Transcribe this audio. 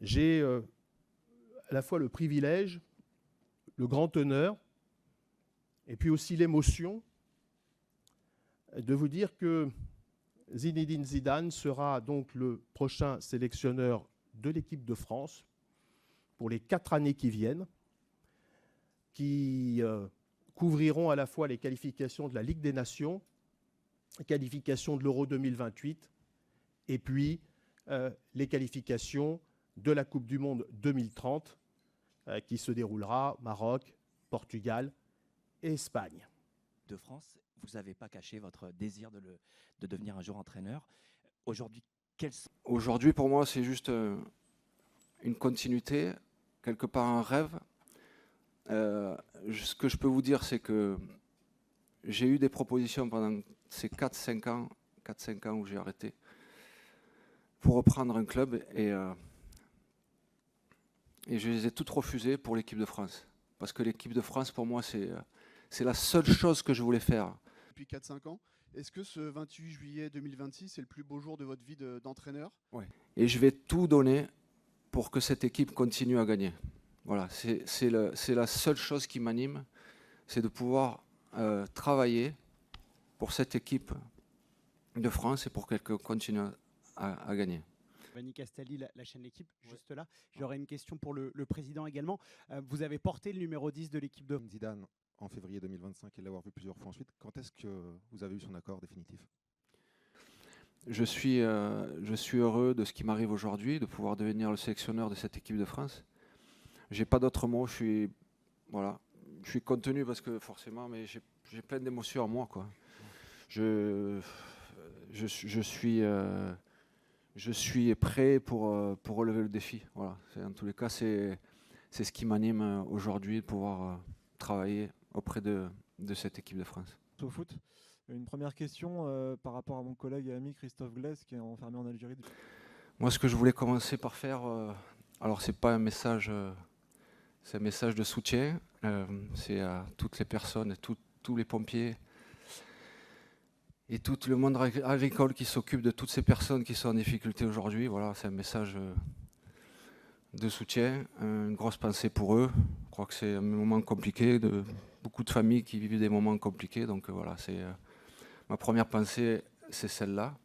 j'ai à la fois le privilège, le grand honneur, et puis aussi l'émotion de vous dire que Zinedine Zidane sera donc le prochain sélectionneur de l'équipe de France pour les 4 années qui viennent, qui couvriront à la fois les qualifications de la Ligue des Nations, les qualifications de l'Euro 2028, et puis les qualifications de la Coupe du Monde 2030, qui se déroulera Maroc, Portugal et Espagne. De France, vous n'avez pas caché votre désir de devenir un jour entraîneur. Aujourd'hui, pour moi, c'est juste une continuité, quelque part un rêve. Ce que je peux vous dire, c'est que j'ai eu des propositions pendant ces 4-5 ans où j'ai arrêté pour reprendre un club et je les ai toutes refusées pour l'équipe de France. Parce que l'équipe de France, pour moi, c'est la seule chose que je voulais faire. Depuis 4-5 ans, est-ce que ce 28 juillet 2026 est le plus beau jour de votre vie d'entraîneur? Oui. Et je vais tout donner pour que cette équipe continue à gagner. Voilà, c'est la seule chose qui m'anime, c'est de pouvoir travailler pour cette équipe de France et pour qu'elle continue à gagner. Vanni Castelli, la chaîne L'équipe, juste là. J'aurais une question pour le président également. Vous avez porté le numéro 10 de l'équipe de Zidane en février 2025 et l'avoir vu plusieurs fois ensuite. Quand est-ce que vous avez eu son accord définitif? Je suis heureux de ce qui m'arrive aujourd'hui, de pouvoir devenir le sélectionneur de cette équipe de France. J'ai pas d'autres mots, je suis contenu parce que forcément, mais j'ai plein d'émotions en moi, quoi. Je suis prêt pour relever le défi. Voilà. En tous les cas, c'est ce qui m'anime aujourd'hui, de pouvoir travailler auprès de cette équipe de France. Au foot, une première question par rapport à mon collègue et ami Christophe Glaise qui est enfermé en Algérie. Moi, ce que je voulais commencer par faire, alors c'est pas un message, c'est un message de soutien. C'est à toutes les personnes, tous les pompiers et tout le monde agricole qui s'occupe de toutes ces personnes qui sont en difficulté aujourd'hui. Voilà, c'est un message de soutien, une grosse pensée pour eux. Je crois que c'est un moment compliqué, beaucoup de familles qui vivent des moments compliqués. Donc voilà, ma première pensée, c'est celle-là.